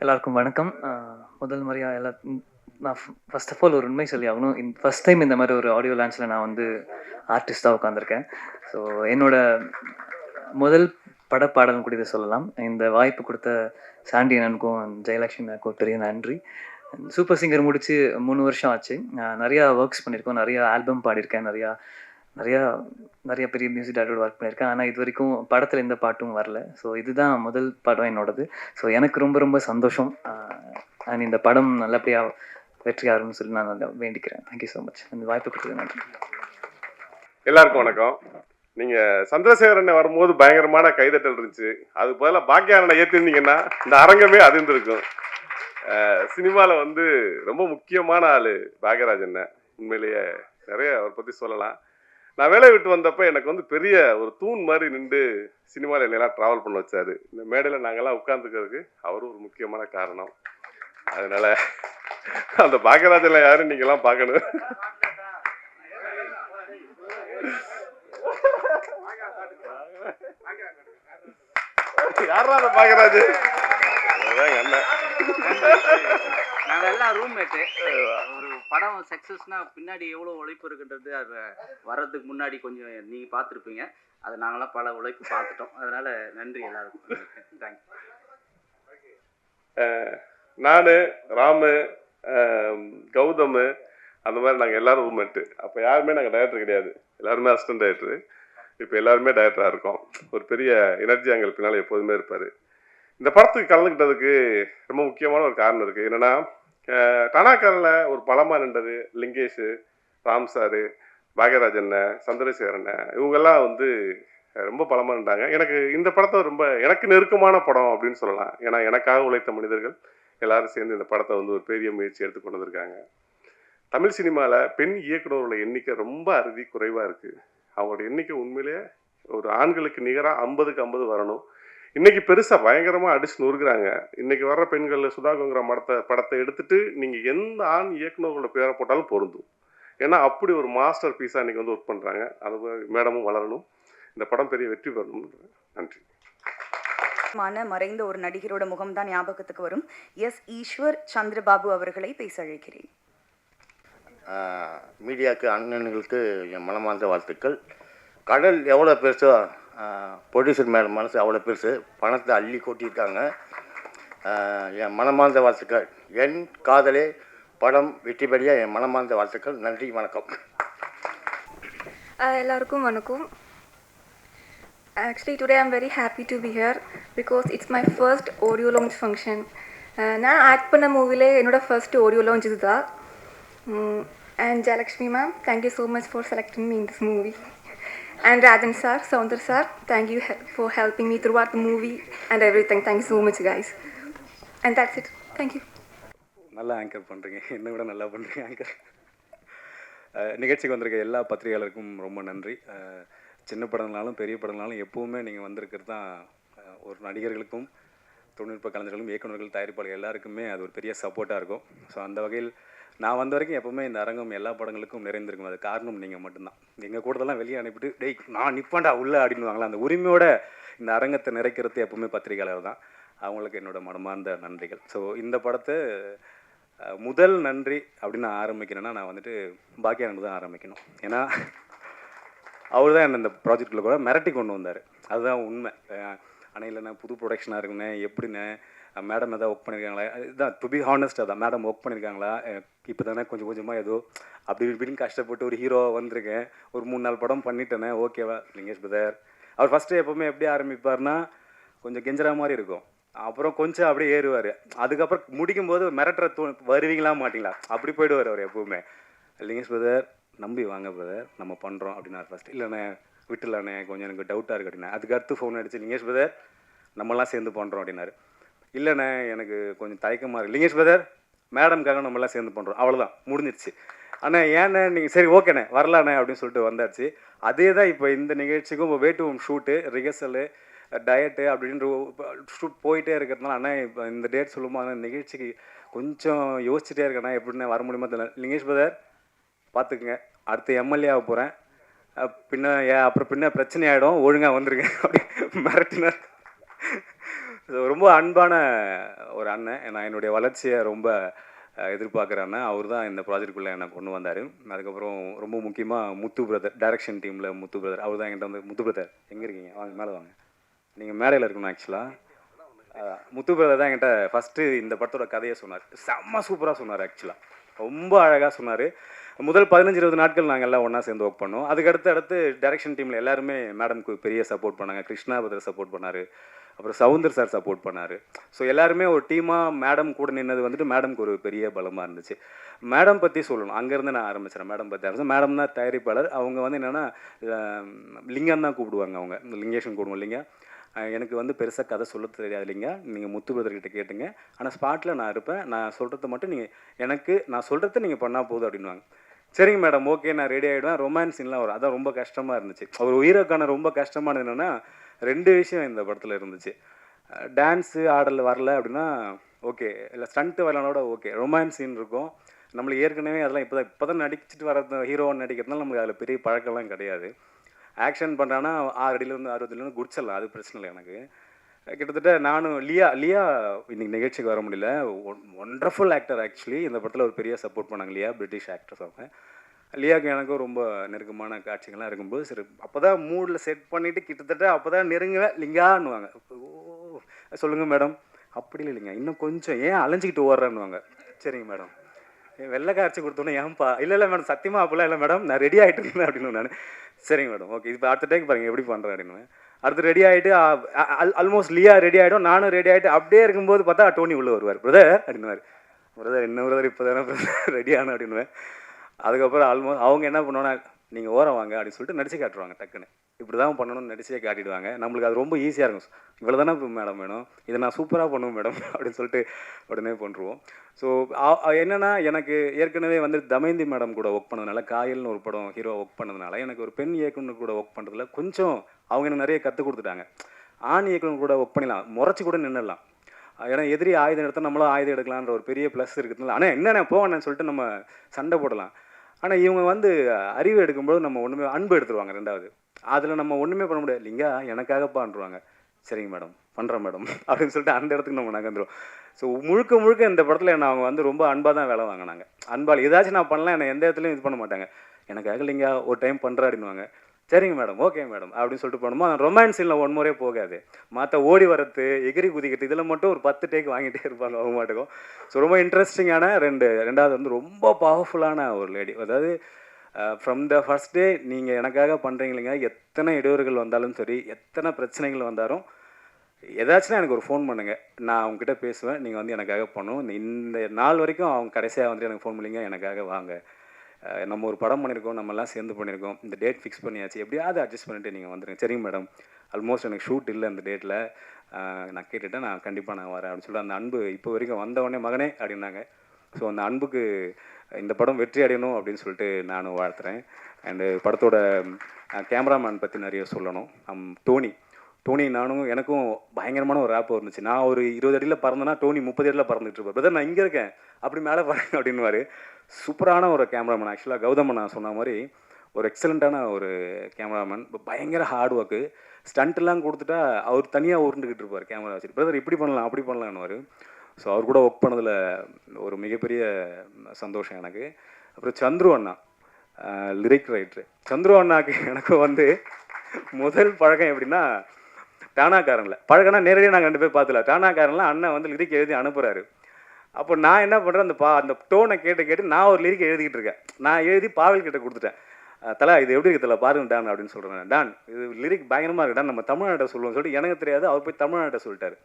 எல்லாருக்கும் வணக்கம். முதல் முறையா நான் ஃபர்ஸ்ட் ஆஃப் ஆல் ஒரு உண்மை சொல்லி ஆகணும். ஃபர்ஸ்ட் டைம் இந்த மாதிரி ஒரு ஆடியோ லான்ச்சில் நான் வந்து ஆர்டிஸ்ட்டாக உட்காந்துருக்கேன். ஸோ என்னோட முதல் படப்பாடல்னு கூட இதை சொல்லலாம். இந்த வாய்ப்பு கொடுத்த சாண்டி அண்ணனுக்கும் ஜெயலட்சுமி அண்ணனுக்கும் பெரிய நன்றி. சூப்பர் சிங்கர் முடிச்சு 3 வருஷம் ஆச்சு. நிறையா ஒர்க்ஸ் பண்ணியிருக்கோம், நிறையா ஆல்பம் பாடியிருக்கேன், நிறையா நிறையா நிறைய பெரிய மியூசிக் டைரக்டர் ஒர்க் பண்ணியிருக்கேன். ஆனால் இது வரைக்கும் படத்தில் எந்த பாட்டும் வரல. ஸோ இதுதான் முதல் படம் என்னோடது. ஸோ எனக்கு ரொம்ப ரொம்ப சந்தோஷம். அண்ட் இந்த படம் நல்லபடியாக வெற்றியாகும்னு சொல்லி நான் நல்லா வேண்டிக்கிறேன். Thank you so much. இந்த வாய்ப்பு கொடுத்தது நன்றி. எல்லாருக்கும் வணக்கம். நீங்க சந்திரசேகரன் வரும்போது பயங்கரமான கைதட்டல் இருந்துச்சு. அது பதிலாக பாக்கியாரனை ஏற்றிருந்தீங்கன்னா இந்த அரங்கமே அதிர்ந்திருக்கும். சினிமாவில் வந்து ரொம்ப முக்கியமான ஆள் பாக்யராஜ் அண்ணன். உண்மையிலேயே நிறைய அவரை பற்றி சொல்லலாம். நான் வேலையை விட்டு வந்தப்போ எனக்கு வந்து பெரிய ஒரு தூண் மாதிரி நின்று சினிமாவில் என்னெல்லாம் ட்ராவல் பண்ண வச்சாரு. இந்த மேடையில் நாங்கள்லாம் உட்காந்துக்கிறதுக்கு அவரும் ஒரு முக்கியமான காரணம். அதனால அந்த பாக்யராஜெல்லாம் யாரும் நீங்கள்லாம் பார்க்கணும். யாரா அந்த பாக்யராஜ்? நாங்கள் எல்லாம் ரூம்மேட்டு. ஒரு படம் சக்ஸஸ்னா பின்னாடி எவ்வளோ உழைப்பு இருக்குன்றது அது வர்றதுக்கு முன்னாடி கொஞ்சம் நீங்கள் பார்த்துருப்பீங்க. அது நாங்களாம் பல உழைப்பு பார்த்துட்டோம். அதனால் நன்றி எல்லாருக்கும். தேங்க்யூ. நான் ராமு, கௌதம் அந்த மாதிரி நாங்கள் எல்லோரும் ரூம்மேட்டு. அப்போ யாருமே நாங்கள் டைரக்டர் கிடையாது, எல்லாருமே அசிஸ்டன்ட் டைரக்டரு. இப்போ எல்லாருமே டைரக்டராக இருக்கோம். ஒரு பெரிய எனர்ஜி எங்களுக்கு பின்னால் எப்போதுமே இருப்பார். இந்த படத்துக்கு கலந்துக்கிட்டதுக்கு ரொம்ப முக்கியமான ஒரு காரணம் இருக்குது. என்னென்னா, டனாக்காரில் ஒரு பலமாக நின்றது லிங்கேஷ், ராம் சாரு, பாக்யராஜ் அண்ணன், சந்திரசேகர் அண்ணன், இவங்கெல்லாம் வந்து ரொம்ப பலமாக நின்றாங்க. எனக்கு இந்த படத்தை ரொம்ப எனக்கு நெருக்கமான படம் அப்படின்னு சொல்லலாம். ஏன்னா எனக்காக உழைத்த மனிதர்கள் எல்லாரும் சேர்ந்து இந்த படத்தை வந்து ஒரு பெரிய முயற்சி எடுத்து கொண்டு வந்திருக்காங்க. தமிழ் சினிமாவில் பெண் இயக்குநர்களோட எண்ணிக்கை ரொம்ப அறுதி குறைவாக இருக்குது. அவங்களோட எண்ணிக்கை உண்மையிலே ஒரு ஆண்களுக்கு நிகராக 50க்கு 50 வரணும். இன்னைக்கு பெருசாக பயங்கரமாக அடிச்சு நொறுக்குறாங்க. இன்னைக்கு வர்ற பெண்கள் சுதாகங்கிற படத்தை எடுத்துட்டு நீங்கள் எந்த ஆண் இயக்குநர்களோட பேரை போட்டாலும் பொருந்தும். ஏன்னா அப்படி ஒரு மாஸ்டர் பீஸாக இன்னைக்கு வந்து ஒர்க் பண்ணுறாங்க. அது மேடமும் வளரணும், இந்த படம் பெரிய வெற்றி பெறணும். நன்றி. மறைந்த ஒரு நடிகரோட முகம்தான் ஞாபகத்துக்கு வரும். எஸ் ஈஸ்வர் சந்திரபாபு அவர்களை பேச அழைக்கிறேன். மீடியாவுக்கு அண்ணன்களுக்கு என் மனமார்ந்த வாழ்த்துக்கள். கடல் எவ்வளோ பெருசோ ப்ரொடியூசர் மேலே மனசு அவ்வளோ பெருசு, பணத்தை அள்ளி கொட்டியிருக்காங்க. என் மனமார்ந்த வாழ்த்துக்கள். என் காதலே படம் வெற்றி பெறிய என் மனமார்ந்த வாழ்த்துக்கள். நன்றி, வணக்கம். எல்லாருக்கும் வணக்கம். Actually today I'm very happy to be here because it's my first audio launch function. நான் ஆக்ட் பண்ண மூவிலே என்னோட ஃபர்ஸ்ட் ஆடியோ லான்ச் இதுதான். And Jayalakshmi ma'am, thank you so much for selecting me in this movie. And Rajan sir, Saundar sir, thank you for helping me throughout the movie and everything. Thank you so much guys. And that's it. Thank you. நல்லா anchor பண்ணுறீங்க, என்னை விட நல்லா பண்ணுறீங்க anchor. நிகழ்ச்சிக்கு வந்திருக்க எல்லா பத்திரிகையாளருக்கும் ரொம்ப நன்றி. சின்ன படங்களாலும் பெரிய படங்களாலும் எப்போவுமே நீங்கள் வந்திருக்கிறது தான் ஒரு நடிகர்களுக்கும் தொழில்நுட்ப கலைஞர்களும் இயக்குநர்கள் தயாரிப்பாளர்கள் எல்லாருக்குமே அது ஒரு பெரிய சப்போர்ட்டாக இருக்கும். ஸோ அந்த வகையில் நான் வந்த வரைக்கும் எப்போவுமே இந்த அரங்கம் எல்லா படங்களுக்கும் நிறைந்திருக்கும். அது காரணம் நீங்கள் மட்டும்தான். எங்கள் கூடதெல்லாம் வெளியே அனுப்பிட்டு டேய் நான் நிற்பாண்டா உள்ளே அப்படின்னுவாங்களா, அந்த உரிமையோட இந்த அரங்கத்தை நிறைக்கிறது எப்போவுமே பத்திரிகையாளர் தான். அவங்களுக்கு என்னோட மனமார்ந்த நன்றிகள். ஸோ இந்த படத்தை முதல் நன்றி அப்படின்னு நான் ஆரம்பிக்கிறேன்னா நான் வந்துட்டு பாக்கியானு தான் ஆரம்பிக்கணும். ஏன்னா அவர் தான் என்ன இந்த ப்ராஜெக்டில் கூட மிரட்டி கொண்டு வந்தார். அதுதான் உண்மை. ஆனால் இல்லைண்ணா புது ப்ரொடக்ஷனாக இருக்குண்ணே, எப்படிண்ணே மேடம் எதாவது ஒர்க் பண்ணியிருக்காங்களா, இதுதான் டு பி ஹானஸ்ட். அதான் மேடம் ஒர்க் பண்ணியிருக்காங்களா, இப்போ தானே கொஞ்சம் கொஞ்சமாக ஏதோ அப்படி இப்படின்னு கஷ்டப்பட்டு ஒரு ஹீரோ வந்திருக்கேன், ஒரு 3-4 படம் பண்ணிட்டேனே, ஓகேவா லிங்கேஷ் பிரதர். அவர் ஃபஸ்ட்டு எப்போவுமே எப்படி ஆரம்பிப்பார்னா கொஞ்சம் கெஞ்சரா மாதிரி இருக்கும், அப்புறம் கொஞ்சம் அப்படியே ஏறுவார், அதுக்கப்புறம் முடிக்கும்போது மிரட்டுற வருவீங்களா மாட்டிங்களா அப்படி போயிடுவார் அவர் எப்போவுமே. லிங்கேஷ் பிரதர் நம்பி வாங்க பிரதர் நம்ம பண்ணுறோம் அப்படின்னா ஃபஸ்ட் இல்லைண்ணே விட்டுலாண்ணே கொஞ்சம் எனக்கு டவுட்டாக இருக்குது அப்படின்னா, அதுக்கு அடுத்து ஃபோன் அடிச்சு லிங்கேஷ் பிரதர் நம்மலாம் சேர்ந்து பண்ணுறோம் அப்படின்னாரு. இல்லைண்ணே எனக்கு கொஞ்சம் தயக்கமாக இருக்குது லிங்கேஷ் பிரதர் மேடம்காக நம்மளாம் சேர்ந்து பண்ணுறோம், அவ்வளோதான் முடிஞ்சிருச்சு. ஆனால் ஏண்ணே நீங்கள் சரி ஓகேண்ணே வரலாண்ணே அப்படின்னு சொல்லிட்டு வந்தாச்சு. அதே தான் இப்போ இந்த நிகழ்ச்சிக்கும் இப்போ வேட்டு ஹோம் ஷூட்டு ரிஹர்சலு டயட்டு அப்படின்ற ஷூட் போயிட்டே இருக்கிறதுனால அண்ணா இப்போ இந்த டேட் சொல்லும்போது அந்த நிகழ்ச்சிக்கு கொஞ்சம் யோசிச்சுட்டே இருக்கேண்ணா எப்படின்னா வர முடியுமா தெரியல. லிங்கேஷ் பிரதர் பார்த்துக்குங்க, அடுத்து எம்எல்ஏ ஆக போகிறேன், அப்புறம் பிரச்சனை ஆகிடும், ஒழுங்காக வந்துருங்க அப்படி மிரட்டினார். ரொம்ப அன்பான ஒரு அண்ணன். நான் என்னுடைய வளர்ச்சியை ரொம்ப எதிர்பார்க்குற அண்ணன். அவர் தான் இந்த ப்ராஜெக்ட்டுக்குள்ளே என்னை கொண்டு வந்தார். அதுக்கப்புறம் ரொம்ப முக்கியமாக முத்து பிரதர், டைரக்ஷன் டீமில் முத்து பிரதர். அவர் தான் என்கிட்ட வந்து, முத்து பிரதர் எங்கே இருக்கீங்க, வாங்க மேலே வாங்க, நீங்கள் மேடையில் இருக்கணும். ஆக்சுவலாக முத்து பிரதர் தான் என்கிட்ட ஃபஸ்ட்டு இந்த படத்தோட கதையை சொன்னார். செம்ம சூப்பராக சொன்னார். ஆக்சுவலாக ரொம்ப அழகாக சொன்னார். முதல் 15-20 நாட்கள் நாங்கள் எல்லாம் ஒன்றா சேர்ந்து ஒர்க் பண்ணோம். அதுக்கடுத்து டைரக்ஷன் டீமில் எல்லாருமே மேடம்க்கு பெரிய சப்போர்ட் பண்ணாங்க. கிருஷ்ணா பிரதர் சப்போர்ட் பண்ணார், அப்புறம் சவுந்தர் சார் சப்போர்ட் பண்ணார். ஸோ எல்லாருமே ஒரு டீமாக மேடம் கூட நின்னது வந்துட்டு மேடம்க்கு ஒரு பெரிய பலமாக இருந்துச்சு. மேடம் பற்றி சொல்லணும், அங்கேருந்து நான் ஆரம்பிச்சிடறேன். மேடம் பற்றி ஆரம்பிச்சேன். மேடம் தான் தயாரிப்பாளர். அவங்க வந்து என்னென்னா லிங்கம் தான் கூப்பிடுவாங்க. அவங்க லிங்கேஷன் கூப்பிடுவோம். லிங்கம் எனக்கு வந்து பெருசாக கதை சொல்ல தெரியாது இல்லைங்க, நீங்கள் முத்து பிரதர்கிட்ட கேட்டுங்க, ஆனால் ஸ்பாட்டில் நான் இருப்பேன், நான் சொல்கிறத மட்டும் நீங்கள் நான் சொல்கிறத நீங்கள் பண்ணால் போதும் அப்படின்வாங்க. சரிங்க மேடம், ஓகே, நான் ரெடி ஆகிடுவேன். ரொமான்ஸ் சீன்லாம் வரும், அதான் ரொம்ப கஷ்டமாக இருந்துச்சு. அவர் உயிரோக்கான ரொம்ப கஷ்டமானது என்னென்னா 2 விஷயம் இந்த படத்தில் இருந்துச்சு. டான்ஸு ஆடல் வரல அப்படின்னா ஓகே, இல்லை ஸ்டண்ட்டு வரலனோட ஓகே. ரொமான்ஸ் சீன் இருக்கும். நம்மளுக்கு ஏற்கனவே அதெல்லாம் இப்போ தான் நடிச்சுட்டு வர ஹீரோவாக நடிக்கிறதுனால நம்மளுக்கு அதில் பெரிய பழக்கம்லாம் கிடையாது. ஆக்ஷன் பண்ணுறான்னா 6 அடியிலேருந்து 60 அடியிலேருந்து குடிச்சிடலாம், அது பிரச்சனை இல்லை எனக்கு. கிட்டத்தட்ட நானும் லியா இன்னைக்கு நிகழ்ச்சிக்கு வர முடியல. Wonderful actor. ஆக்சுவலி இந்த படத்தில் ஒரு பெரிய சப்போர்ட் பண்ணாங்க. லியா பிரிட்டிஷ் ஆக்ட்ரஸ். அவங்க லியாவுக்கு எனக்கும் ரொம்ப நெருக்கமான காட்சிகள்லாம் இருக்கும்போது சரி அப்போ தான் மூடில் செட் பண்ணிவிட்டு கிட்டத்தட்ட அப்போ தான் நெருங்குவேன். லிங்கான்னுவாங்க. ஓ சொல்லுங்கள் மேடம். அப்படி இல்லை இல்லைங்க, இன்னும் கொஞ்சம் ஏன் அலைஞ்சிக்கிட்டு ஓடுறேன்னுவாங்க. சரிங்க மேடம். வெள்ளை காய்ச்சி கொடுத்தோன்னே ஏன்பா, இல்லை மேடம் சத்தியமாக அப்போல்லாம் இல்லை மேடம், நான் ரெடி ஆகிட்டு இருந்தேன் அப்படின்னு. நான் சரிங்க மேடம், ஓகே, இப்போ அடுத்த டைம் பாருங்கள் எப்படி பண்ணுறேன் அப்படின்னு. அடுத்து ரெடி ஆகிட்டு ஆல்மோஸ்ட் லியா ரெடி ஆகிடும், நானும் ரெடி ஆகிட்டு அப்படியே இருக்கும்போது பார்த்தா டோனி உள்ளே வருவார். பிரதர் அப்படின்னுவார். பிரதர் என்ன பிரதர் இப்போ தானே பிரதர் ரெடி ஆகணும் அப்படின்னுவேன். அதுக்கப்புறம் ஆல்மோஸ்ட் அவங்க என்ன பண்ணுவாங்கன்னா நீங்கள் ஓரம் வாங்க அப்படின்னு சொல்லிட்டு நடிச்சு காட்டுவாங்க. டக்குன்னு இப்படி தான் பண்ணணும்னு நடிச்சே காட்டிடுவாங்க. நம்மளுக்கு அது ரொம்ப ஈஸியாக இருக்கும். இவ்வளோ தானே மேடம் வேணும், இதை நான் சூப்பராக பண்ணுவேன் மேடம் அப்படின்னு சொல்லிட்டு உடனே பண்ணுருவோம். ஸோ என்னென்னா எனக்கு ஏற்கனவே வந்து தமயந்தி மேடம் கூட ஒர்க் பண்ணதுனால, காயல்னு ஒரு படம் ஹீரோ ஒர்க் பண்ணதுனால எனக்கு ஒரு பெண் இயக்குனர் கூட ஒர்க் பண்ணுறதுல கொஞ்சம் அவங்க எனக்கு நிறைய கற்றுக் கொடுத்துட்டாங்க. ஆண் இயக்குனர் கூட ஒர்க் பண்ணிடலாம், முறைச்சி கூட நின்றுடலாம். ஏன்னா எதிரி ஆயுதம் எடுத்தால் நம்மளும் ஆயுதம் எடுக்கலான்ற ஒரு பெரிய ப்ளஸ் இருக்குதுனால, ஆனால் என்னென்ன போவேன்னு சொல்லிட்டு நம்ம சண்டை போடலாம். ஆனால் இவங்க வந்து அறிவு எடுக்கும்போது நம்ம ஒன்றுமே அன்பு எடுத்துருவாங்க. 2வது அதில் நம்ம ஒன்றுமே பண்ண முடியாது. இல்லைங்க எனக்காகப்பான்ருவாங்க. சரிங்க மேடம் பண்ணுறேன் மேடம் அப்படின்னு சொல்லிட்டு அந்த இடத்துக்கு நம்ம நகர்ந்துடும். ஸோ முழுக்க இந்த படத்தில் என்ன அவங்க வந்து ரொம்ப அன்பாக தான் வேலை வாங்கினாங்க. அன்பால் ஏதாச்சும் நான் பண்ணலாம், என்னை எந்த இடத்துலையும் இது பண்ண மாட்டாங்க. எனக்காக இல்லைங்க ஒரு டைம் பண்ணுறேன் அப்படின்வாங்க. சரிங்க மேடம், ஓகே மேடம் அப்படின்னு சொல்லிட்டு பண்ணும்போது அந்த ரொமான்ஸ் சீனில் 1 முறையே போகாது. மற்ற ஓடி வரது, எகிரி குதிக்கிறது, இதில் மட்டும் ஒரு 10 டேக் வாங்கிட்டே இருப்பாங்க அவங்க மாட்டுக்கும். ஸோ ரொம்ப இன்ட்ரெஸ்டிங்கான 2வது வந்து ரொம்ப பவர்ஃபுல்லான ஒரு லேடி. அதாவது ஃப்ரம் த ஃபர்ஸ்ட் டே நீங்கள் எனக்காக பண்ணுறீங்க இல்லைங்க, எத்தனை இடையூறுகள் வந்தாலும் சரி, எத்தனை பிரச்சனைகள் வந்தாலும் ஏதாச்சும் எனக்கு ஒரு ஃபோன் பண்ணுங்கள், நான் அவங்ககிட்ட பேசுவேன், நீங்கள் வந்து எனக்காக பண்ணணும். இந்த நாள் வரைக்கும் அவங்க கடைசியாக வந்து எனக்கு ஃபோன் பண்ணிங்க, எனக்காக வாங்க, நம்ம ஒரு படம் பண்ணியிருக்கோம், நம்மலாம் சேர்ந்து பண்ணியிருக்கோம், இந்த டேட் ஃபிக்ஸ் பண்ணியாச்சு, எப்படியாவது அட்ஜஸ்ட் பண்ணிவிட்டு நீங்கள் வந்துடுங்க. சரிங்க மேடம், ஆல்மோஸ்ட் எனக்கு ஷூட் இல்லை அந்த டேட்டில், நான் கேட்டுவிட்டேன், நான் கண்டிப்பாக நான் வரேன் அப்படின்னு சொல்லிட்டு அந்த அன்பு இப்போ வரைக்கும் வந்தவொடனே மகனே அப்படின்னாங்க. ஸோ அந்த அன்புக்கு இந்த படம் வெற்றி அடையணும் அப்படின்னு சொல்லிட்டு நானும் வாழ்த்துறேன். அண்டு படத்தோட கேமராமேன் பற்றி நிறைய சொல்லணும். டோனி நானும் எனக்கும் பயங்கரமான ஒரு ரேப் இருந்துச்சு. நான் ஒரு 20 அடியில் பறந்தேன்னா டோனி 30 அடியில் பறந்துட்டு இருப்பார். பிரதர் நான் இங்கே இருக்கேன், அப்படி மேலே பாருங்க அப்படின்வாரு. சூப்பரான ஒரு கேமராமேன். ஆக்சுவலாக கௌதமன் நான் சொன்ன மாதிரி ஒரு எக்ஸலண்ட்டான ஒரு கேமராமேன். பயங்கர ஹார்ட் ஒர்க்கு. ஸ்டண்ட்லாம் கொடுத்துட்டா அவர் தனியாக உருண்டுக்கிட்டு இருப்பார் கேமரா வச்சுட்டு. பிரதர் இப்படி பண்ணலாம் அப்படி பண்ணலான்னுவார். ஸோ அவர் கூட ஒர்க் பண்ணதில் ஒரு மிகப்பெரிய சந்தோஷம் எனக்கு. அப்புறம் சந்துரு அண்ணா லிரிக் ரைட்ரு. சந்துரு அண்ணாக்கு எனக்கு வந்து முதல் பழக்கம் எப்படின்னா, டானாக்காரனில் பழக்கம்னா நேரடியாக நாங்கள் 2 பேர் பார்த்துல. டானாக்காரனில் அண்ணன் வந்து லிரிக் எழுதி அனுப்புகிறாரு. அப்போ நான் என்ன பண்ணுறேன், அந்த டோனை கேட்டு நான் ஒரு லிரிக் எழுதிக்கிட்டு இருக்கேன். நான் எழுதி பாவல் கிட்ட கொடுத்துட்டேன். தலை இது எப்படி இருக்குது தலை பாருங்க டான் அப்படின்னு சொல்கிறேன். டான் இது லிரிக் பயங்கரமாக இருக்கு டான், நம்ம தமிழ்நாட்டை சொல்லுவோம் சொல்லிட்டு எனக்கு தெரியாது. அவர் போய் தமிழ்நாட்டை சொல்லிட்டாரு.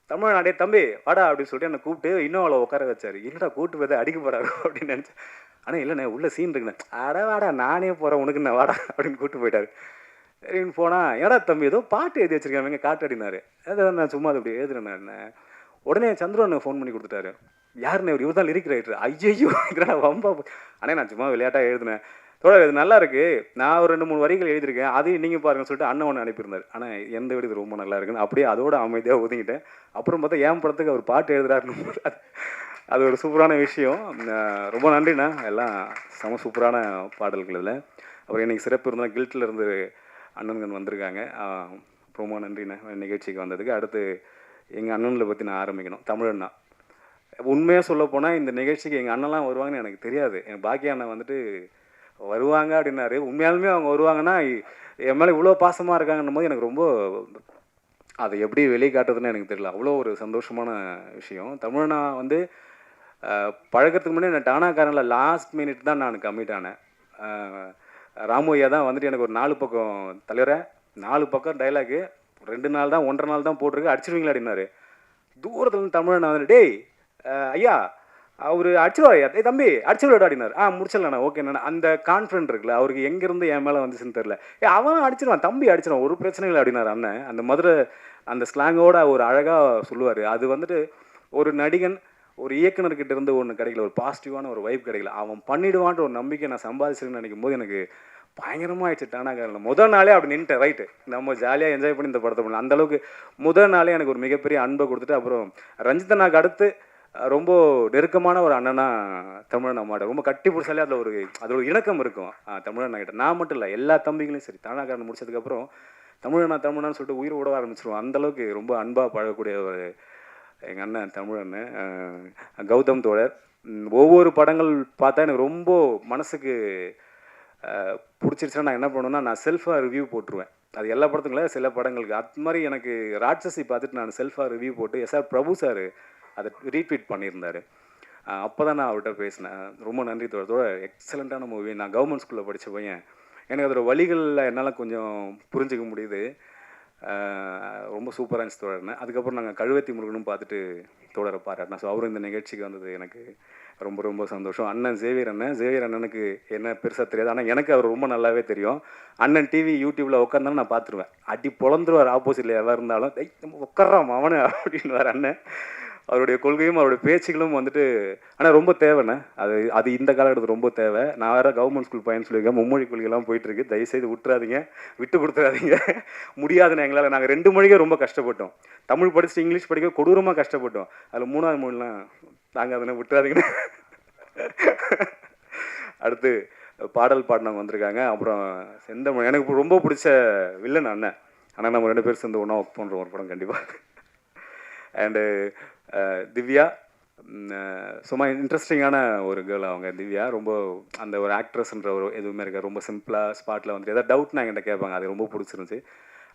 தமிழ்நாடே தம்பி வாடா அப்படின்னு சொல்லிட்டு என்னை கூப்பிட்டு இன்னோவில் உட்கார வச்சார். என்னடா கூப்பிட்டு போய் அடிக்க போகிறாரு அப்படின்னு நினச்சேன். ஆனால் இல்லைண்ணே உள்ள சீன் இருக்குண்ணே. வாடா நானே போகிறேன் உனக்கு என்ன வாடா அப்படின்னு கூப்பிட்டு போயிட்டாரு. சரின்னு போனால் ஏடா தம்பி ஏதோ பாட்டு எழுதி வச்சிருக்காங்க காட்டு அப்படின்னாரு. அதான் நான் சும்மா அது அப்படி எழுதுறேன் என்ன. உடனே சந்திரன் ஃபோன் பண்ணி கொடுத்துட்டாரு. யாருண்ணே இவர் தான் லிரிக் ரைட்டர். ஐயோ இதா வம்பா. ஆனால் நான் சும்மா விளையாட்டாக எழுதினேன். தோழர் இது நல்லா இருக்குது, நான் ஒரு 2-3 வரிகள் எழுதியிருக்கேன், அதையும் நீங்கள் பாருங்கன்னு சொல்லிட்டு அண்ணன் ஒன்று அனுப்பியிருந்தார். ஆனால் எந்த விட இது ரொம்ப நல்லா இருக்குன்னு அப்படியே அதோட அமைதியாக ஒதுங்கிட்டேன். அப்புறம் பார்த்தா என் படத்துக்கு அவர் பாட்டு எழுதுறாருன்னு அது ஒரு சூப்பரான விஷயம். ரொம்ப நன்றிண்ணா, எல்லாம் செம சூப்பரான பாடல்கள் இதில். அப்புறம் இன்றைக்கி சிறப்பு இருந்தால் கில்ட்டில் இருந்து அண்ணன்கள் வந்திருக்காங்க. ரொம்ப நன்றிண்ணா நிகழ்ச்சிக்கு வந்ததுக்கு. அடுத்து எங்கள் அண்ணனை பற்றி நான் ஆரம்பிக்கணும். தமிழண்ணா உண்மையாக சொல்லப்போனால் இந்த நிகழ்ச்சிக்கு எங்கள் அண்ணன்லாம் வருவாங்கன்னு எனக்கு தெரியாது. என் பாக்கிய அண்ணன் வந்துட்டு வருவாங்க அப்படின்னாரு. உண்மையாலுமே அவங்க வருவாங்கன்னா என் மேலே இவ்வளோ பாசமாக இருக்காங்கன்னும் போது எனக்கு ரொம்ப அதை எப்படி வெளியே காட்டுறதுன்னு எனக்கு தெரியல. அவ்வளோ ஒரு சந்தோஷமான விஷயம். தமிழனா வந்து பழக்கிறதுக்கு முன்னாடி நான் டானாக்காரனில் லாஸ்ட் மினிட் தான் நான் கம்மிட் ஆனேன். ராமு ஐயா தான் வந்துட்டு எனக்கு ஒரு 4 பக்கம் தலைவரை 4 பக்கம் டைலாகு 2 நாள் தான் 1.5 நாள் தான் போட்டிருக்கு, அடிச்சிருவீங்களா அப்படின்னாரு. தூரத்துலேருந்து தமிழனா வந்துட்டு டேய் ஐயா அவர் அடிச்சிருவார் ஐயா, ஏய் தம்பி அடிச்சிருவாடா அப்படின்னாரு. முடிச்சிடலாண்ணா ஓகேண்ணா. அந்த கான்ஃபிடென்ட் இருக்குல்ல அவருக்கு எங்கேருந்து என் மேலே வந்துச்சுன்னு தெரில. அவன் அடிச்சிருவான் தம்பி அடிச்சிருவான் ஒரு பிரச்சனை இல்லை அப்படின்னாரு அண்ணன். அந்த மதுரை அந்த ஸ்லாங்கோட ஒரு அழகாக சொல்லுவார். அது வந்துட்டு ஒரு நடிகன் ஒரு இயக்குனர்கிட்ட இருந்து ஒன்று கிடைக்கல, ஒரு பாசிட்டிவான ஒரு வைப் கிடைக்கல. அவன் பண்ணிடுவான்ற ஒரு நம்பிக்கை நான் சம்பாதிச்சிருன்னு நினைக்கும் போது எனக்கு பயங்கரமாக ஆயிடுச்சு. டானாக்காரனில் முதல் நாளே அப்படி நின்ட்டேன். ரைட்டு நம்ம ஜாலியாக என்ஜாய் பண்ணி இந்த படத்தை பண்ணலாம். அந்தளவுக்கு முதல் நாளே எனக்கு ஒரு மிகப்பெரிய அன்பை கொடுத்துட்டு அப்புறம் ரஞ்சிதனாக்கு அடுத்து ரொம்ப நெருக்கமான ஒரு அண்ணனா தமிழன் அம்மாட்ட ரொம்ப கட்டி பிடிச்சாலே அதில் அது ஒரு இணக்கம் இருக்கும் தமிழன் கிட்ட. நான் மட்டும் இல்லை எல்லா தம்பிகளையும் சரி. டானாக்காரன் முடிச்சதுக்கப்புறம் தமிழனான்னு சொல்லிட்டு உயிர் விட ஆரம்பிச்சிருவோம். அந்தளவுக்கு ரொம்ப அன்பாக பழகக்கூடிய ஒரு எங்கள் அண்ணன் தமிழண்ணன். கௌதம் தோழர் ஒவ்வொரு படங்கள் பார்த்தா எனக்கு ரொம்ப மனசுக்கு பிடிச்சிருச்சுன்னா நான் என்ன பண்ணுவேன்னா நான் செல்ஃபாக ரிவ்யூ போட்டுருவேன். அது எல்லா படத்துக்குள்ள சில படங்களுக்கு அது மாதிரி எனக்கு ராட்சசி பார்த்துட்டு நான் செல்ஃபாக ரிவ்யூ போட்டு எஸ்ஆர் பிரபு சார் அதை ரீட்வீட் பண்ணியிருந்தார். அப்போ தான் நான் அவர்கிட்ட பேசினேன். ரொம்ப நன்றி தோழர், எக்ஸலண்ட்டான மூவி. நான் கவர்மெண்ட் ஸ்கூலில் படித்த பையன், எனக்கு அதோட வழிகளில் என்னால் கொஞ்சம் புரிஞ்சிக்க முடியுது. ரொம்ப சூப்பராக இருந்துச்சு தோழர்னு. அதுக்கப்புறம் நாங்கள் கழுவத்தி முருகனும் பார்த்துட்டு தோழரை பாராட்டினேன். ஸோ அவரும் இந்த நிகழ்ச்சிக்கு வந்தது எனக்கு ரொம்ப ரொம்ப சந்தோஷம். அண்ணன் சேவியர் அண்ணனுக்கு என்ன பெருசாக தெரியாது, ஆனால் எனக்கு அவர் ரொம்ப நல்லாவே தெரியும். அண்ணன் டிவி யூடியூப்பில் உட்காந்தாலும் நான் பார்த்துருவேன். அடி பொழந்துருவார் ஆப்போசிட்டில் எதாக இருந்தாலும் உட்காராம் அவனு அப்படின்னுவார் அண்ணன். அவருடைய கொள்கையும் அவருடைய பேச்சுகளும் வந்துட்டு ஆனால் ரொம்ப தேவைண்ணே. அது இந்த காலகட்டத்தில் ரொம்ப தேவை. நான் வேறு கவர்மெண்ட் ஸ்கூல் பையன் சொல்லியிருக்கேன். மும்மொழி கொள்கைலாம் போயிட்டுருக்கு. தயவுசெய்து விட்டுறாதீங்க, விட்டு கொடுத்துறாதீங்க. முடியாதுண்ணே எங்களால். நாங்கள் 2 மொழிக்கே ரொம்ப கஷ்டப்பட்டோம். தமிழ் படிச்சுட்டு இங்கிலீஷ் படிக்க கொடூரமாக கஷ்டப்பட்டோம். அதில் 3வது மொழிலாம் நாங்கள் அதனை விட்டுறாதீங்கண்ணே. அடுத்து பாடல் பாடினவங்க வந்திருக்காங்க. அப்புறம் செந்தமிழ் எனக்கு ரொம்ப பிடிச்ச வில்லன் அண்ணன். ஆனால் நம்ம 2 பேர் சேர்ந்து ஒன்றா ஒர்க் பண்ணுறோம் ஒரு படம் கண்டிப்பாக. அண்டு திவ்யா சும்மா இன்ட்ரெஸ்டிங்கான ஒரு கேர்ள் அவங்க. திவ்யா ரொம்ப அந்த ஒரு ஆக்ட்ரஸ்ன்ற ஒரு எதுவுமே இருக்காது. ரொம்ப சிம்பிளாக ஸ்பாட்டில் வந்துட்டு எதாவது டவுட்னா என்கிட்ட கேட்பாங்க. அது ரொம்ப பிடிச்சிருந்துச்சி.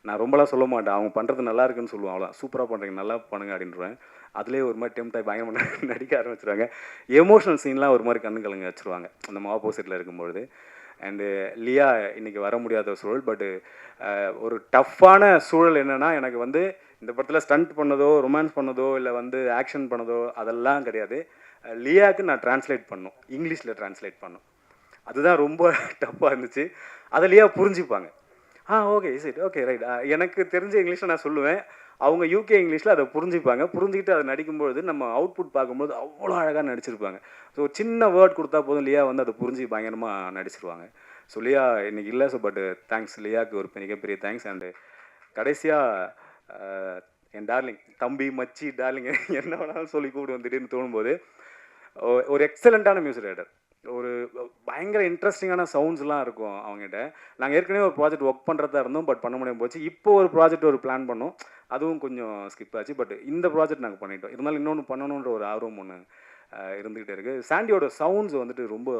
நான் ரொம்பலாம் சொல்ல மாட்டேன், அவங்க பண்ணுறது நல்லா இருக்குன்னு சொல்லுவேன். அவ்வளோதான், சூப்பராக பண்ணுறீங்க, நல்லா பண்ணுங்க அப்படின்றேன். அதுலேயே ஒரு மாதிரி டெம்ட் ஆகி பயங்கரமாக நடிக்க ஆரம்பிச்சிருவாங்க. எமோஷனல் சீன்லாம் ஒரு மாதிரி கண்ணு கலங்க வச்சுருவாங்க நம்ம ஆப்போசிட்டில் இருக்கும்பொழுது. அண்டு லியா இன்றைக்கி வர முடியாத ஒரு சூழல். பட்டு ஒரு டஃப்பான சூழல் என்னென்னா எனக்கு வந்து இந்த படத்தில் ஸ்டண்ட் பண்ணதோ ரொமான்ஸ் பண்ணதோ இல்லை வந்து ஆக்ஷன் பண்ணதோ அதெல்லாம் கிடையாது. லியாவுக்கு நான் ட்ரான்ஸ்லேட் பண்ணணும், இங்கிலீஷில் ட்ரான்ஸ்லேட் பண்ணணும். அதுதான் ரொம்ப டஃப்பாக இருந்துச்சு. அதை லியா புரிஞ்சுப்பாங்க. ஓகே சரி ஓகே ரைட். எனக்கு தெரிஞ்ச இங்கிலீஷில் நான் சொல்லுவேன், அவங்க யூகே இங்கிலீஷில் அதை புரிஞ்சுப்பாங்க. புரிஞ்சுக்கிட்டு அதை நடிக்கும்பொழுது நம்ம அவுட்புட் பார்க்கும்போது அவ்வளோ அழகாக நடிச்சிருப்பாங்க. ஸோ சின்ன வேர்ட் கொடுத்தா போதும் லியா வந்து அதை புரிஞ்சு பயங்கரமாக நடிச்சிருவாங்க. ஸோ லியா இன்றைக்கி இல்லை. ஸோ பட் தேங்க்ஸ் லியாவுக்கு ஒரு மிகப்பெரிய தேங்க்ஸ். அண்டு கடைசியாக என் டார்லிங் தம்பி மச்சி டார்லிங் என்ன வேணாலும் சொல்லி கூப்பிட்டு வந்துட்டுன்னு தோணும்போது ஒரு எக்ஸலண்ட்டான மியூசிக் ரைட்டர். ஒரு பயங்கர இன்ட்ரெஸ்டிங்கான சவுண்ட்ஸ்லாம் இருக்கும் அவங்ககிட்ட. நாங்கள் ஏற்கனவே ஒரு ப்ராஜெக்ட் ஒர்க் பண்ணுறதா இருந்தோம், பட் பண்ண முடியாமல் போச்சு. இப்போ ஒரு ப்ராஜெக்ட் ஒரு பிளான் பண்ணோம், அதுவும் கொஞ்சம் ஸ்கிப் ஆச்சு. பட் இந்த ப்ராஜெக்ட் நாங்கள் பண்ணிட்டோம். இருந்தாலும் இன்னொன்று பண்ணணுன்ற ஒரு ஆர்வம் ஒன்று இருந்துக்கிட்டே இருக்குது. சாண்டியோட சவுண்ட்ஸ் வந்துட்டு ரொம்ப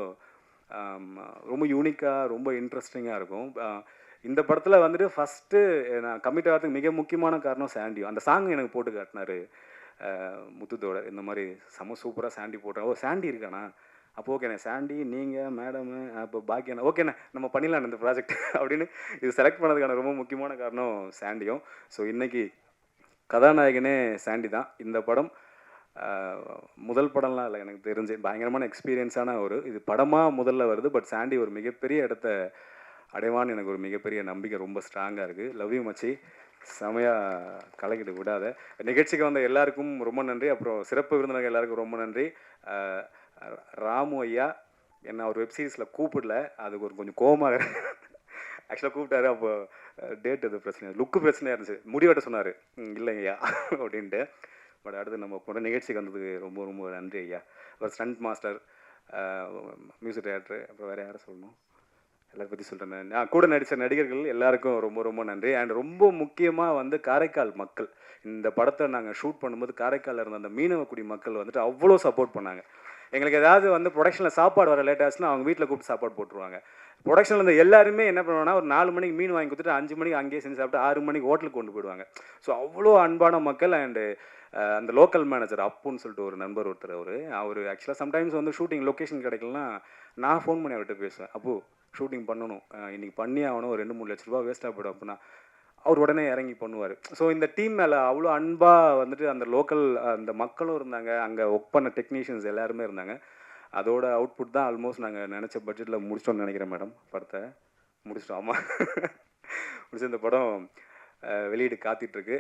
ரொம்ப யூனிக்காக ரொம்ப இன்ட்ரெஸ்டிங்காக இருக்கும். இந்த படத்தில் வந்துட்டு ஃபஸ்ட்டு நான் கமிட் ஆகிறதுக்கு மிக முக்கியமான காரணம் சாண்டியோ. அந்த சாங் எனக்கு போட்டு காட்டினார் முத்துத்தோட. இந்த மாதிரி செம்ம சூப்பராக சாண்டி போட்டேன். சாண்டி இருக்காண்ணா, அப்போ ஓகேண்ணே சாண்டி நீங்கள் மேடமு அப்போ பாக்கியண்ணா ஓகேண்ணே நம்ம பண்ணிடலாம் இந்த ப்ராஜெக்ட் அப்படின்னு இது செலக்ட் பண்ணதுக்கான ரொம்ப முக்கியமான காரணம் சாண்டியும். ஸோ இன்றைக்கி கதாநாயகனே சாண்டி தான். இந்த படம் முதல் படம்லாம் இல்லை எனக்கு தெரிஞ்சு, பயங்கரமான எக்ஸ்பீரியன்ஸான இது படமாக முதல்ல வருது. பட் சாண்டி ஒரு மிகப்பெரிய இடத்த அடைவான்னு எனக்கு ஒரு மிகப்பெரிய நம்பிக்கை ரொம்ப ஸ்ட்ராங்காக இருக்குது. லவ் யூ மச்சி, செமையாக கலக்கிட்டு விடாத. நிகழ்ச்சிக்கு வந்த எல்லாருக்கும் ரொம்ப நன்றி. அப்புறம் சிறப்பு விருந்தினர்கள் எல்லாருக்கும் ரொம்ப நன்றி. ராமு ஐயா என்ன ஒரு வெப்சீரிஸில் கூப்பிடல, அதுக்கு ஒரு கொஞ்சம் கோவமாக ஆக்சுவலாக கூப்பிட்டாரு. அப்போ டேட் எது பிரச்சனை, லுக்கு பிரச்சனையாக இருந்துச்சு. முடிவெட்ட சொன்னார் இல்லைங்கய்யா அப்படின்ட்டு. பட் அடுத்து நம்ம போன நிகழ்ச்சிக்கு வந்ததுக்கு ரொம்ப ரொம்ப நன்றி ஐயா. அப்புறம் ஸ்டண்ட் மாஸ்டர், மியூசிக் டைரக்டர், அப்புறம் வேறு யாரை சொல்லணும், எல்லாரை பற்றி சொல்கிறேன். நான் கூட நடித்த நடிகர்கள் எல்லாருக்கும் ரொம்ப ரொம்ப நன்றி. அண்ட் ரொம்ப முக்கியமாக வந்து காரைக்கால் மக்கள், இந்த படத்தை நாங்கள் ஷூட் பண்ணும்போது காரைக்காலில் இருந்த அந்த மீனவக்குடி மக்கள் வந்துட்டு அவ்வளோ சப்போர்ட் பண்ணாங்க. எங்களுக்கு ஏதாவது வந்து ப்ரொடக்ஷனில் சாப்பாடு வர லேட் ஆச்சுன்னா அவங்க வீட்டில் கூப்பிட்டு சாப்பாடு போட்டுருவாங்க. ப்ரொடக்ஷனில் இருந்த எல்லாருமே என்ன பண்ணுவாங்கன்னா ஒரு 4 மணிக்கு மீன் வாங்கி கொடுத்துட்டு 5 மணிக்கு அங்கேயே செஞ்சு சாப்பிட்டு 6 மணிக்கு ஹோட்டலுக்கு கொண்டு போயிடுவாங்க. ஸோ அவ்வளோ அன்பான மக்கள். அண்டு அந்த லோக்கல் மேனேஜர் அப்புன்னு சொல்லிட்டு ஒரு நண்பர் ஒருத்தர், அவர் ஆக்சுவலாக சம்டைம்ஸ் வந்து ஷூட்டிங் லொக்கேஷன் கிடைக்கலன்னா நான் ஃபோன் பண்ணி அவர்கிட்ட பேசுவேன். அப்போ ஷூட்டிங் பண்ணணும், இன்றைக்கி பண்ணி ஆகணும், ஒரு 2-3 லட்ச ரூபா வேஸ்ட்டாக போய்டும் அப்படின்னா அவர் உடனே இறங்கி பண்ணுவார். ஸோ இந்த டீம் மேலே அவ்வளோ அன்பாக வந்துட்டு அந்த லோக்கல் அந்த மக்களும் இருந்தாங்க, அங்கே ஒர்க் பண்ண டெக்னீஷியன்ஸ் எல்லாருமே இருந்தாங்க. அதோட அவுட்புட் தான் ஆல்மோஸ்ட் நாங்கள் நினச்ச பட்ஜெட்டில் முடிச்சிட்டோம்னு நினைக்கிறேன் மேடம். படத்தை முடிச்சிட்டோம். ஆமாம், முடிச்சு இந்த படம் வெளியீடு காத்திட்ருக்கு.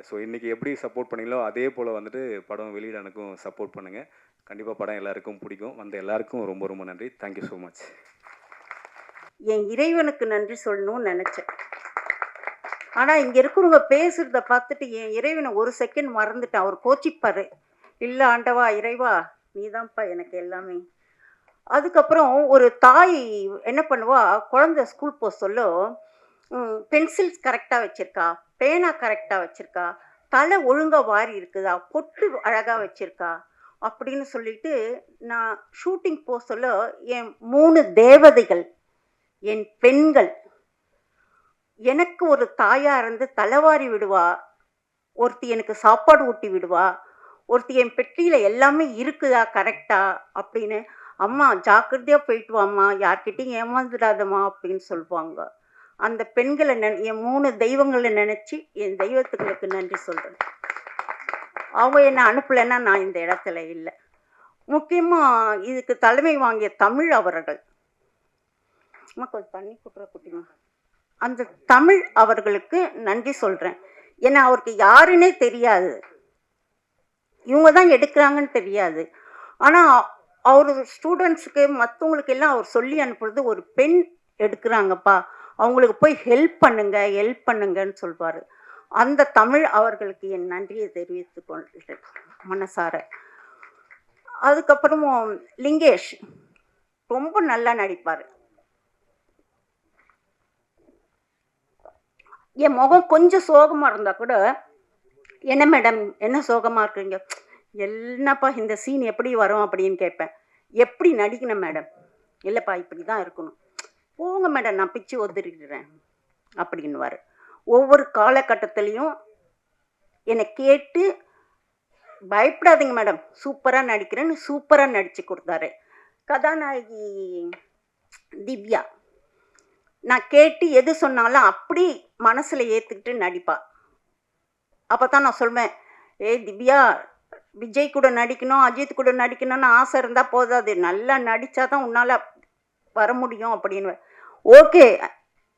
ஸோ இன்றைக்கி எப்படி சப்போர்ட் பண்ணீங்களோ அதே போல் வந்துட்டு படம் வெளியீடு எனக்கும் சப்போர்ட் பண்ணுங்கள். கண்டிப்பாக படம் எல்லாருக்கும் பிடிக்கும். வந்த எல்லாருக்கும் ரொம்ப ரொம்ப நன்றி. Thank you so much. என் இறைவனுக்கு நன்றி சொல்லணும்னு நினச்சேன். ஆனால் இங்கே இருக்கிறவங்க பேசுகிறத பார்த்துட்டு என் இறைவனை ஒரு செகண்ட் மறந்துட்டேன். அவர் கோச்சிப்பார். இல்லை ஆண்டவா இறைவா நீதான்ப்பா எனக்கு எல்லாமே. அதுக்கப்புறம் ஒரு தாய் என்ன பண்ணுவா, குழந்தை ஸ்கூல் போக சொல்ல பென்சில்ஸ் கரெக்டாக வச்சுருக்கா, பேனா கரெக்டாக வச்சுருக்கா, தலை ஒழுங்காக வாரி இருக்குதா, பொட்டு அழகாக வச்சுருக்கா அப்படின்னு சொல்லிட்டு நான் ஷூட்டிங் போக சொல்ல என் 3 தேவதைகள், என் பெண்கள் எனக்கு ஒரு தாயாக இருந்து தலைவாரி விடுவா, ஒருத்தி எனக்கு சாப்பாடு ஊட்டி விடுவா, ஒருத்தி என் பெட்டியில் எல்லாமே இருக்குதா கரெக்டா அப்படின்னு, அம்மா ஜாக்கிரதையாக போயிட்டு வாம்மா, யார்கிட்டையும் ஏமாந்துடாதம்மா அப்படின்னு சொல்லுவாங்க. அந்த பெண்களை என் 3 தெய்வங்களை நினச்சி என் தெய்வத்துங்களுக்கு நன்றி சொல்கிறேன். அவங்க என்னை அனுப்பலைன்னா நான் இந்த இடத்துல இல்லை. முக்கியமாக இதுக்கு தலைமை வாங்கிய தமிழ் அவர்கள், அம்மா கொஞ்சம் தண்ணி குட்டுற குட்டிமா, அந்த தமிழ் அவர்களுக்கு நன்றி சொல்கிறேன். ஏன்னா அவருக்கு யாருன்னே தெரியாது, இவங்க தான் எடுக்கிறாங்கன்னு தெரியாது. ஆனால் அவர் ஸ்டூடெண்ட்ஸுக்கு மற்றவங்களுக்கு எல்லாம் அவர் சொல்லி அனுப்புறது, ஒரு பெண் எடுக்கிறாங்கப்பா அவங்களுக்கு போய் ஹெல்ப் பண்ணுங்கன்னு சொல்வார். அந்த தமிழ் அவர்களுக்கு என் நன்றியை தெரிவித்து கொள்கிறேன் மனசார. அதுக்கப்புறமும் லிங்கேஷ் ரொம்ப நல்லா நடிப்பார். என் முகம் கொஞ்சம் சோகமாக இருந்தால் கூட, என்ன மேடம் என்ன சோகமாக இருக்கிறீங்க, என்னப்பா இந்த சீன் எப்படி வரும் அப்படின்னு கேட்பேன். எப்படி நடிக்கணும் மேடம், இல்லைப்பா இப்படி தான் இருக்கணும், போங்க மேடம் நான் பிச்சு ஒதுறிடுறேன் அப்படின்னுவார். ஒவ்வொரு காலகட்டத்துலேயும் என்னை கேட்டு பயப்படாதீங்க மேடம் சூப்பராக நடிக்கிறேன்னு சூப்பராக நடித்து கொடுத்தாரு. கதாநாயகி திவ்யா நான் கேட்டு எது சொன்னாலும் அப்படி மனசில் ஏற்றுக்கிட்டு நடிப்பா. அப்போ தான் நான் சொல்வேன், திவ்யா விஜய் கூட நடிக்கணும் அஜித் கூட நடிக்கணும்னு ஆசை இருந்தால் போதாது, நல்லா நடித்தா தான் உன்னால் வர முடியும் அப்படின்னு. ஓகே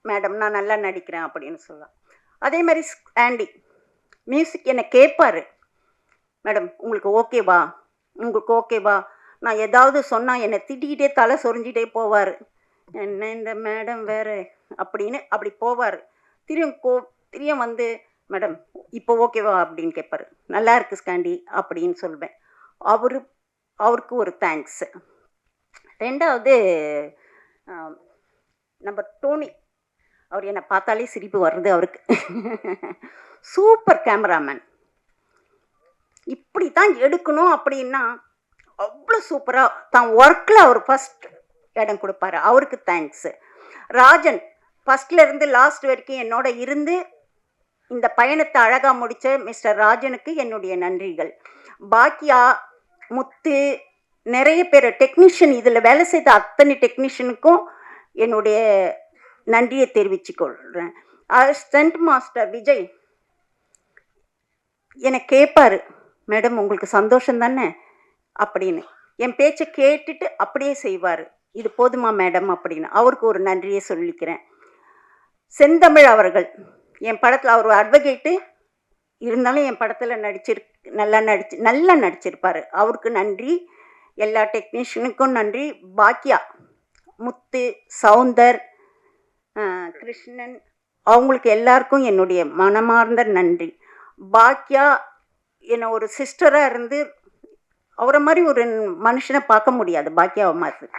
மேடம் நான் நல்லா நடிக்கிறேன் அப்படின்னு சொல்லலாம். அதே மாதிரி ஆண்டி மியூசிக் என்னை கேட்பார். மேடம் உங்களுக்கு ஓகேவா, நான் ஏதாவது சொன்னால் என்னை திட்டிக்கிட்டே தலை சொரிஞ்சிட்டே போவார். என்ன இந்த மேடம் வேறு அப்படின்னு அப்படி போவார். திரும்ப வந்து மேடம் இப்போ ஓகேவா அப்படின்னு கேட்பார். நல்லா இருக்கு ஸ்காண்டி அப்படின்னு சொல்வேன். அவருக்கு ஒரு தேங்க்ஸ். ரெண்டாவது நம்ம டோனி, அவர் என்னை பார்த்தாலே சிரிப்பு வருது அவருக்கு. சூப்பர் கேமராமேன், இப்படி தான் எடுக்கணும் அப்படின்னா அவ்வளோ சூப்பராக தான் ஒர்க்கில் அவர் ஃபஸ்ட் இடம் கொடுப்பாரு. அவருக்கு தேங்க்ஸு. ராஜன் ஃபஸ்ட்லேருந்து லாஸ்ட் வரைக்கும் என்னோட இருந்து இந்த பயணத்தை அழகாக முடித்த மிஸ்டர் ராஜனுக்கு என்னுடைய நன்றிகள். பாக்கியா, முத்து, நிறைய பேர் டெக்னீஷியன், இதில் வேலை செய்த அத்தனை டெக்னீஷியனுக்கும் என்னுடைய நன்றியை தெரிவித்து கொள்கிறேன். ஸ்டண்ட் மாஸ்டர் விஜய் என்னை கேட்பார், மேடம் உங்களுக்கு சந்தோஷம் தானே அப்படின்னு. என் பேச்சை கேட்டுட்டு அப்படியே செய்வார், இது போதுமா மேடம் அப்படின்னு. அவருக்கு ஒரு நன்றியை சொல்லிக்கிறேன். செந்தமிழ் அவர்கள் என் படத்தில் அவர் அட்வொகேட்டு இருந்தாலும் என் படத்தில் நல்லா நடிச்சிருப்பார். அவருக்கு நன்றி. எல்லா டெக்னீஷியனுக்கும் நன்றி. பாக்கியா, முத்து, சவுந்தர், கிருஷ்ணன், அவங்களுக்கு எல்லாருக்கும் என்னுடைய மனமார்ந்த நன்றி. பாக்கியா என்னை ஒரு சிஸ்டராக இருந்து, அவரை மாதிரி ஒரு மனுஷனை பார்க்க முடியாது பாக்கியாவை மாதிரி.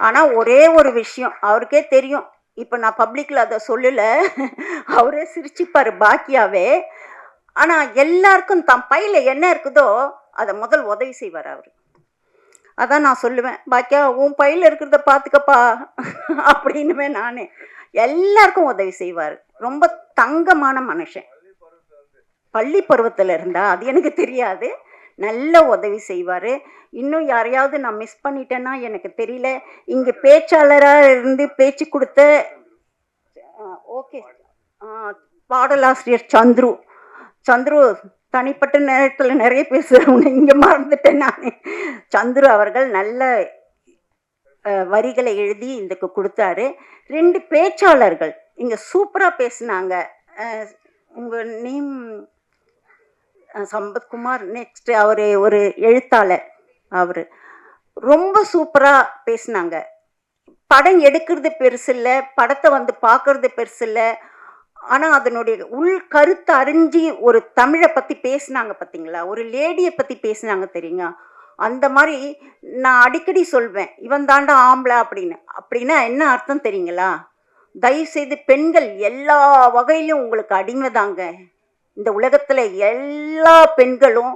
ஆனால் ஒரே ஒரு விஷயம் அவருக்கே தெரியும், இப்போ நான் பப்ளிக்கில் அதை சொல்லலை, அவரே சிரிச்சுப்பார் பாக்கியாவே. ஆனால் எல்லாருக்கும் தன் பையில் என்ன இருக்குதோ அதை முதல் உதவி செய்வார் அவர். அதான் நான் சொல்லுவேன், பாக்கியா உன் பையில் இருக்கிறத பார்த்துக்கப்பா அப்படின்னுவேன் நான். எல்லாருக்கும் உதவி செய்வார். ரொம்ப தங்கமான மனுஷன். பள்ளி பருவத்தில் இருந்தா அது எனக்கு தெரியாது, நல்ல உதவி செய்வார். இன்னும் யாரையாவது நான் மிஸ் பண்ணிட்டேன்னா எனக்கு தெரியல. இங்கே பேச்சாளராக இருந்து பேச்சு கொடுத்த ஓகே பாடலாசிரியர் சந்துரு தனிப்பட்ட நேரத்தில் நிறைய பேசுகிறவங்க இங்கே மறந்துட்டேன் நான். சந்துரு அவர்கள் நல்ல வரிகளை எழுதி இதுக்கு கொடுத்தாரு. 2 பேச்சாளர்கள் இங்கே சூப்பராக பேசினாங்க. உங்கள் நேம் சம்பத்குமார். நெக்ஸ்ட் அவர் ஒரு எழுத்தாளர், அவர் ரொம்ப சூப்பராக பேசினாங்க. படம் எடுக்கிறது பெருசு இல்லை, படத்தை வந்து பார்க்கறது பெருசு இல்லை, ஆனால் அதனுடைய உள் கருத்தை அறிஞ்சு ஒரு தமிழை பற்றி பேசினாங்க பார்த்தீங்களா, ஒரு லேடியை பற்றி பேசினாங்க தெரியுங்க. அந்த மாதிரி நான் அடிக்கடி சொல்வேன், இவன் தாண்டா ஆம்பளை அப்படின்னு. அப்படின்னா என்ன அர்த்தம் தெரியுங்களா? தயவுசெய்து பெண்கள் எல்லா வகையிலும் உங்களுக்கு அடிமை தாங்க. இந்த உலகத்தில் எல்லா பெண்களும்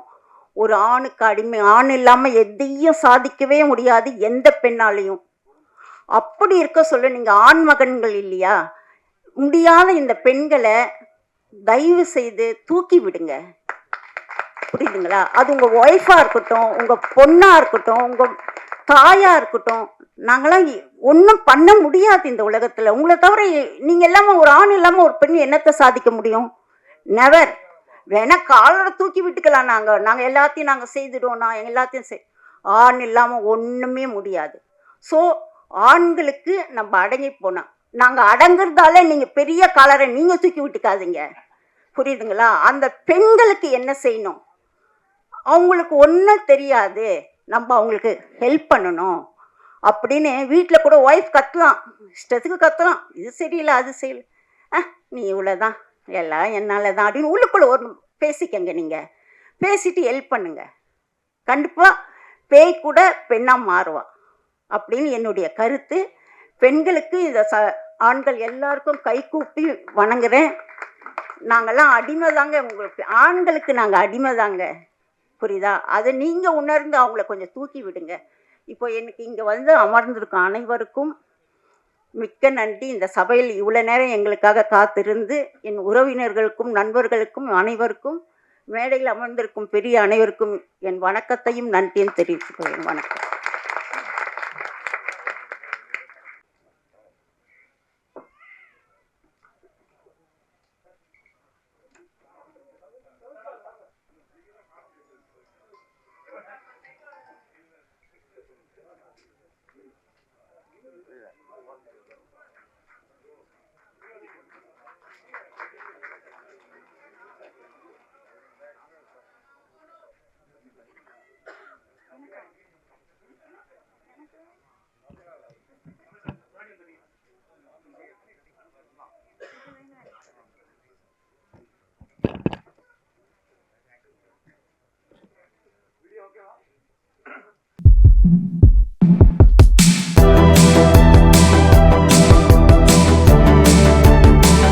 ஒரு ஆணுக்கு அடிமை. ஆண் இல்லாமல் எதையும் சாதிக்கவே முடியாது எந்த பெண்ணாலையும். அப்படி இருக்க சொல்ல நீங்கள் ஆண் மகன்கள் இல்லையா, முடியாத இந்த பெண்களை தயவு செய்து தூக்கி விடுங்க. புரியுதுங்களா? அது உங்கள் ஒய்ஃபாக இருக்கட்டும், உங்கள் பொண்ணாக இருக்கட்டும், உங்கள் தாயாக இருக்கட்டும். நாங்களாம் ஒன்றும் பண்ண முடியாது இந்த உலகத்தில். உங்களை தவிர நீங்கள் இல்லாமல், ஒரு ஆண் இல்லாமல் ஒரு பெண் என்னத்தை சாதிக்க முடியும்? நெவர். வேணா காலரை தூக்கி விட்டுக்கலாம். நாங்கள் எல்லாத்தையும் நாங்கள் செய்துடுவோம், நான் எல்லாத்தையும் ஆண் இல்லாமல் ஒன்றுமே முடியாது. ஸோ ஆண்களுக்கு நம்ம அடங்கி போனோம். நாங்கள் அடங்குறதால நீங்கள் பெரிய காலரை நீங்கள் தூக்கி விட்டுக்காதீங்க. புரியுதுங்களா? அந்த பெண்களுக்கு என்ன செய்யணும், அவங்களுக்கு ஒன்றும் தெரியாது, நம்ம அவங்களுக்கு ஹெல்ப் பண்ணணும் அப்படின்னு வீட்டில் கூட ஒய்ஃப் கத்தலாம், இஷ்டத்துக்கு கத்தலாம், இது சரியில்லை அது செய்யலை, நீ இவ்வளோதான், எல்லாம் என்னால் தான் அப்படின்னு உள்ளுக்குள்ளே ஒரு பேசிக்கங்க. நீங்கள் பேசிட்டு ஹெல்ப் பண்ணுங்க. கண்டிப்பாக பேய் கூட பெண்ணாக மாறுவா அப்படின்னு என்னுடைய கருத்து. பெண்களுக்கு இதை ஆண்கள் எல்லாருக்கும் கை கூப்பி வணங்குறேன். நாங்கள்லாம் அடிமை தாங்க, உங்களுக்கு ஆண்களுக்கு நாங்கள் அடிமை தாங்க. புரியுதா? அதை நீங்கள் உணர்ந்து அவங்கள கொஞ்சம் தூக்கி விடுங்க. இப்போ எனக்கு இங்கே வந்து அமர்ந்திருக்கும் அனைவருக்கும் மிக்க நன்றி. இந்த சபையில் இவ்வளோ நேரம் எங்களுக்காக காத்திருந்து என் உறவினர்களுக்கும் நண்பர்களுக்கும் அனைவருக்கும், மேடையில் அமர்ந்திருக்கும் பெரிய அனைவருக்கும் என் வணக்கத்தையும் நன்றியும் தெரிவித்துக் கொள்கிறேன். வணக்கம்.